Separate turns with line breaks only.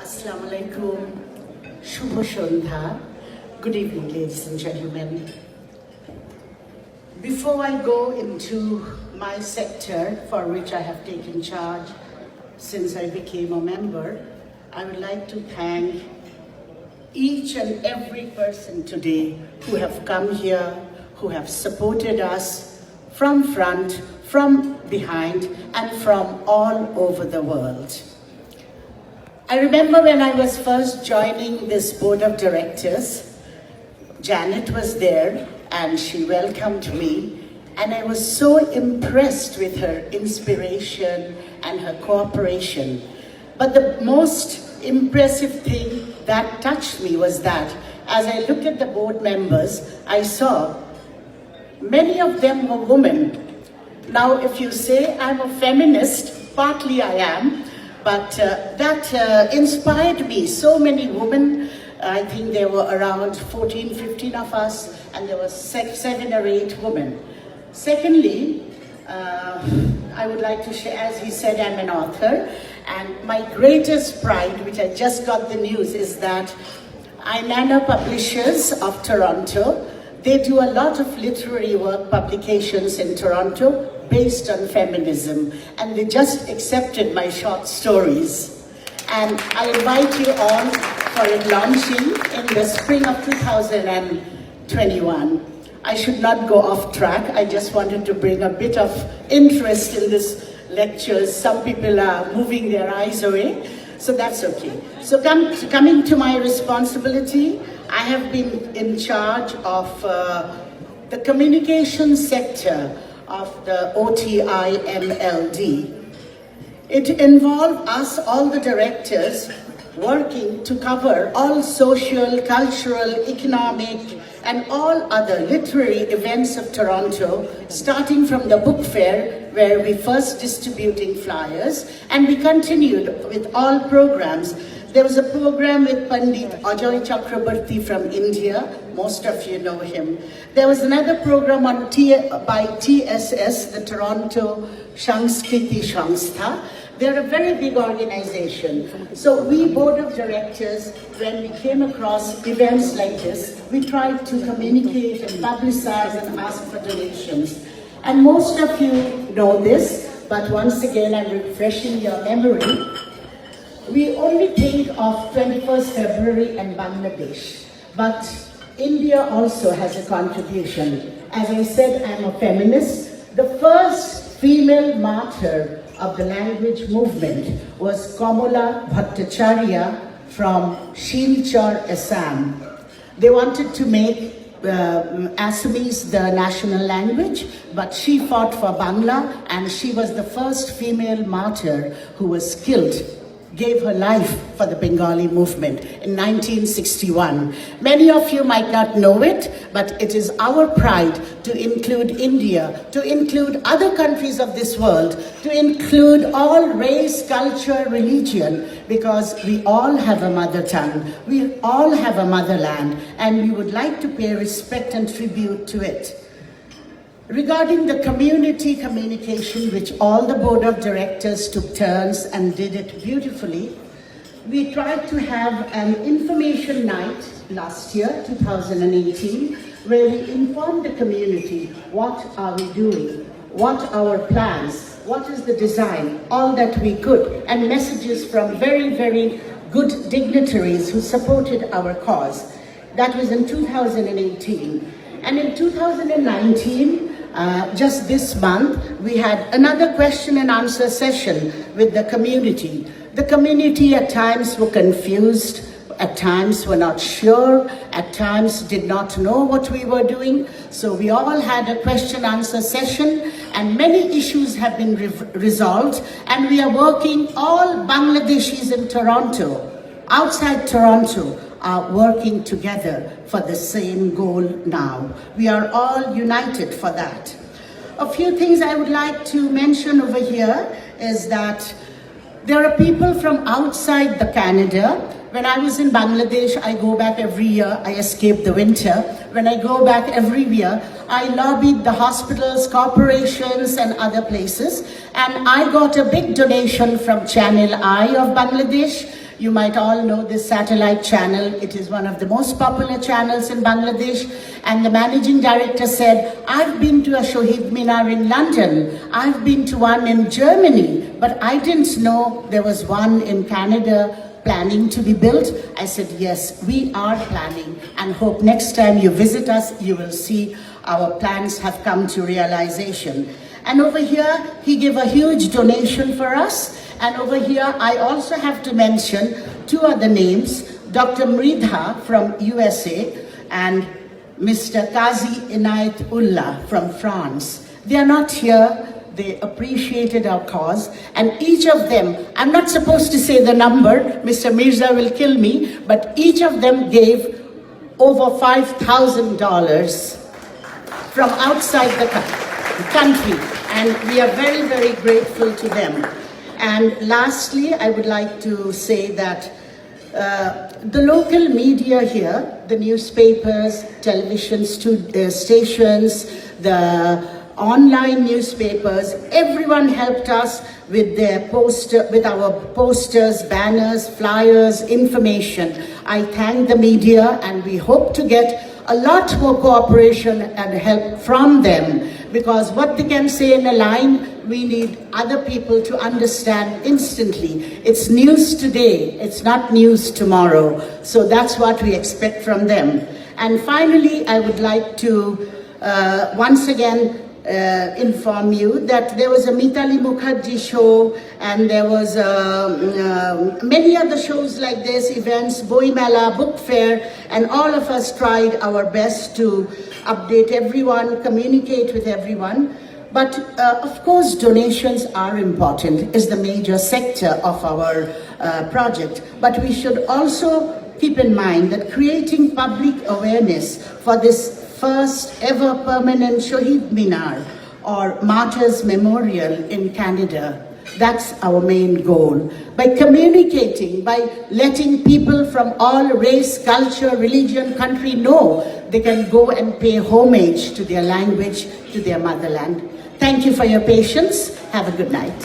Assalamu alaikum, Shubho Shondha. Good evening, ladies and gentlemen. Before I go into my sector, for which I have taken charge since I became a member, I would like to thank each and every person today who have come here, who have supported us from front, from behind, and from all over the world. I remember when I was first joining this board of directors, Janet was there and she welcomed me, and I was so impressed with her inspiration and her cooperation. But the most impressive thing that touched me was that as I looked at the board members, I saw many of them were women. Now, if you say I'm a feminist, partly I am, but that inspired me. So many women, I think there were around 14, 15 of us, and there were 7 or 8 women. Secondly, I would like to share, as he said, I'm an author, and my greatest pride, which I just got the news, is that Inanna Publishers of Toronto, they do a lot of literary work publications in Toronto based on feminism, and they just accepted my short stories. And I invite you all for it launching in the spring of 2021. I should not go off track. I just wanted to bring a bit of interest in this lectures. Some people are moving their eyes away, so that's okay. So coming to my responsibility, I have been in charge of the communication sector of the OTI MLD. It involved us, all the directors, working to cover all social, cultural, economic, and all other literary events of Toronto, starting from the book fair, where we first distributing flyers, and we continued with all programs. There was a program with Pandit Ajoy Chakrabarti from India. Most of you know him. There was another program by TSS, the Toronto Sanskriti Samstha. They're a very big organization. So we, board of directors, when we came across events like this, we tried to communicate and publicize and ask for donations. And most of you know this, but once again, I'm refreshing your memory. We only think of 21st February and Bangladesh, but India also has a contribution. As I said, I'm a feminist. The first female martyr of the language movement was Kamala Bhattacharya from Silchar, Assam. They wanted to make Assamese the national language, but she fought for Bangla, and she was the first female martyr who was killed, gave her life for the Bengali movement in 1961. Many of you might not know it, but it is our pride to include India, to include other countries of this world, to include all race, culture, religion, because we all have a mother tongue, we all have a motherland, and we would like to pay respect and tribute to it. Regarding the community communication, which all the board of directors took turns and did it beautifully, we tried to have an information night last year, 2018, where we informed the community what are we doing, what are our plans, what is the design, all that we could, and messages from very, very good dignitaries who supported our cause. That was in 2018. And in 2019, just this month, we had another question and answer session with the community. The community at times were confused, at times were not sure, at times did not know what we were doing. So we all had a question answer session, and many issues have been resolved, and we are working, all Bangladeshis in Toronto, outside Toronto, are working together for the same goal now. We are all united for that. A few things I would like to mention over here is that there are people from outside the Canada. When I was in Bangladesh, I go back every year, I escape the winter. When I go back every year, I lobbied the hospitals, corporations, and other places. And I got a big donation from Channel I of Bangladesh. You might all know this satellite channel. It is one of the most popular channels in Bangladesh. And the managing director said, I've been to a Shohid Minar in London. I've been to one in Germany, but I didn't know there was one in Canada planning to be built. I said, yes, we are planning, and hope next time you visit us, you will see our plans have come to realization. And over here, he gave a huge donation for us. And over here, I also have to mention two other names, Dr. Mridha from USA and Mr. Qazi Inayat Ullah from France. They are not here. They appreciated our cause, and each of them, I'm not supposed to say the number, Mr. Mirza will kill me, but each of them gave over $5,000 from outside the country, and we are very, very grateful to them. And lastly, I would like to say that the local media here, the newspapers, television stations, the online newspapers, everyone helped us with our posters, banners, flyers, information. I thank the media, and we hope to get a lot more cooperation and help from them, because what they can say in a line, we need other people to understand instantly. It's news today, it's not news tomorrow. So that's what we expect from them. And finally, I would like to once again inform you that there was a Mitali Mukherjee show, and there was many other shows like this, events, Boi Mela, book fair, and all of us tried our best to update everyone, communicate with everyone. But of course, donations are important, is the major sector of our project. But we should also keep in mind that creating public awareness for this first ever permanent Shohid Minar or Martyrs Memorial in Canada. That's our main goal. By communicating, by letting people from all race, culture, religion, country know they can go and pay homage to their language, to their motherland. Thank you for your patience. Have a good night.